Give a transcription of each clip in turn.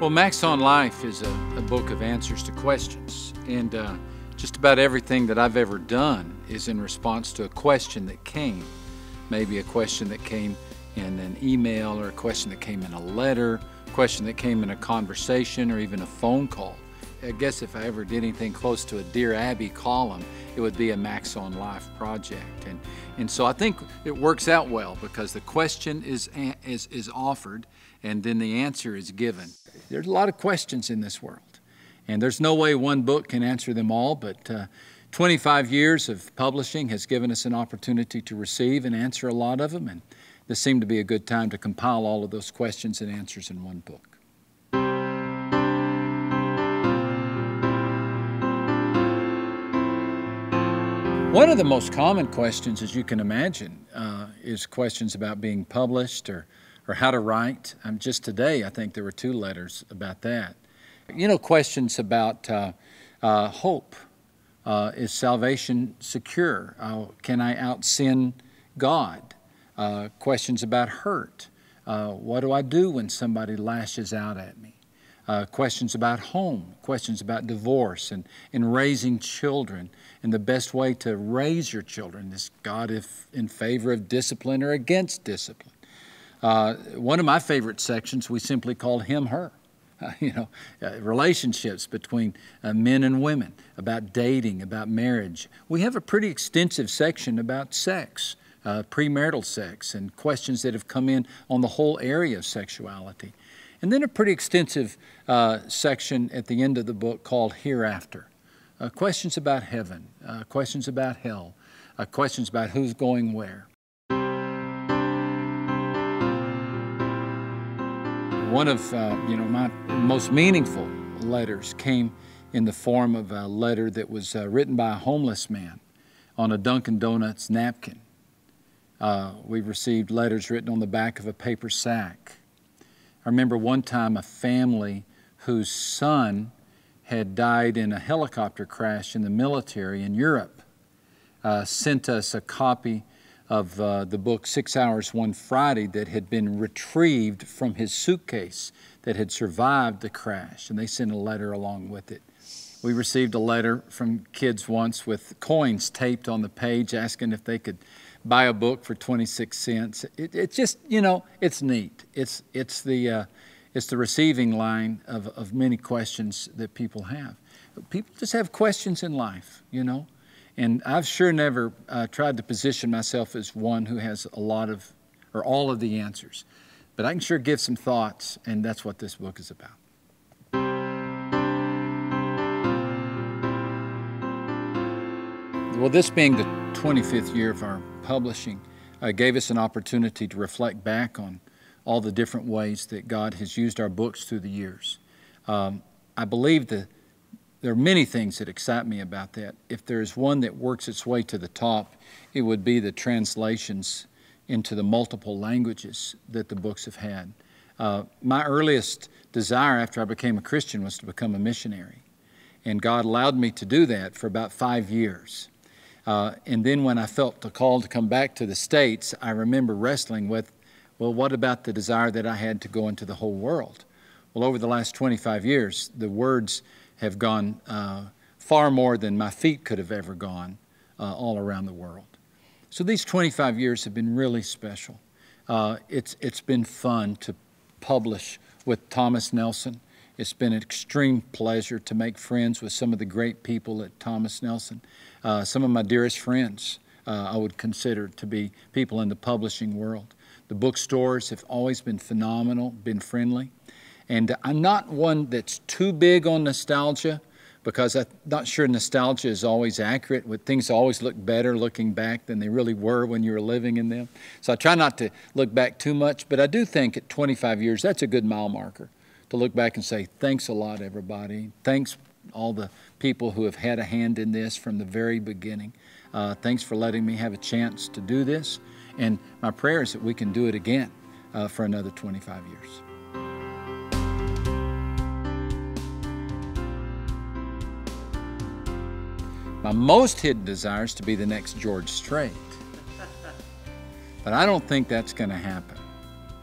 Well, Max on Life is a book of answers to questions, and just about everything that I've ever done is in response to a question that came. Maybe a question that came in an email, or a question that came in a letter, a question that came in a conversation, or even a phone call. I guess if I ever did anything close to a Dear Abby column, it would be a Max on Life project. And so I think it works out well because the question is offered and then the answer is given. There's a lot of questions in this world, and there's no way one book can answer them all, but 25 years of publishing has given us an opportunity to receive and answer a lot of them, and this seemed to be a good time to compile all of those questions and answers in one book. One of the most common questions, as you can imagine, is questions about being published or how to write. Just today, I think there were 2 letters about that. You know, questions about hope. Is salvation secure? Can I out-sin God? Questions about hurt. What do I do when somebody lashes out at me? Questions about home, questions about divorce and raising children, and the best way to raise your children. Is God in favor of discipline or against discipline? One of my favorite sections we simply called Him, Her. Relationships between men and women, about dating, about marriage. We have a pretty extensive section about sex, premarital sex, and questions that have come in on the whole area of sexuality. And then a pretty extensive section at the end of the book called Hereafter. Questions about heaven, questions about hell, questions about who's going where. One of my most meaningful letters came in the form of a letter that was written by a homeless man on a Dunkin' Donuts napkin. We've received letters written on the back of a paper sack. I remember one time a family whose son had died in a helicopter crash in the military in Europe sent us a copy of the book 6 Hours One Friday that had been retrieved from his suitcase that had survived the crash, and they sent a letter along with it. We received a letter from kids once with coins taped on the page asking if they could buy a book for 26 cents. It's just, it's neat. It's the receiving line of many questions that people have. People just have questions in life, And I've sure never tried to position myself as one who has a lot of, or all of the answers. But I can sure give some thoughts, and that's what this book is about. Well, this being the 25th year of our publishing, gave us an opportunity to reflect back on all the different ways that God has used our books through the years. I believe that there are many things that excite me about that. If there's one that works its way to the top, it would be the translations into the multiple languages that the books have had. My earliest desire after I became a Christian was to become a missionary. And God allowed me to do that for about 5 years. And then when I felt the call to come back to the States, I remember wrestling with, well, what about the desire that I had to go into the whole world? Well, over the last 25 years, the words have gone far more than my feet could have ever gone all around the world. So these 25 years have been really special. It's been fun to publish with Thomas Nelson. It's been an extreme pleasure to make friends with some of the great people at Thomas Nelson. Some of my dearest friends I would consider to be people in the publishing world. The bookstores have always been phenomenal, been friendly. And I'm not one that's too big on nostalgia, because I'm not sure nostalgia is always accurate. Things always look better looking back than they really were when you were living in them. So I try not to look back too much, but I do think at 25 years, that's a good mile marker to look back and say, thanks a lot, everybody. Thanks all the people who have had a hand in this from the very beginning. Thanks for letting me have a chance to do this. And my prayer is that we can do it again for another 25 years. My most hidden desire is to be the next George Strait. But I don't think that's going to happen.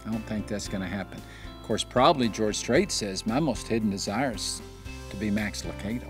I don't think that's going to happen. Of course, probably George Strait says, my most hidden desire is to be Max Lucado.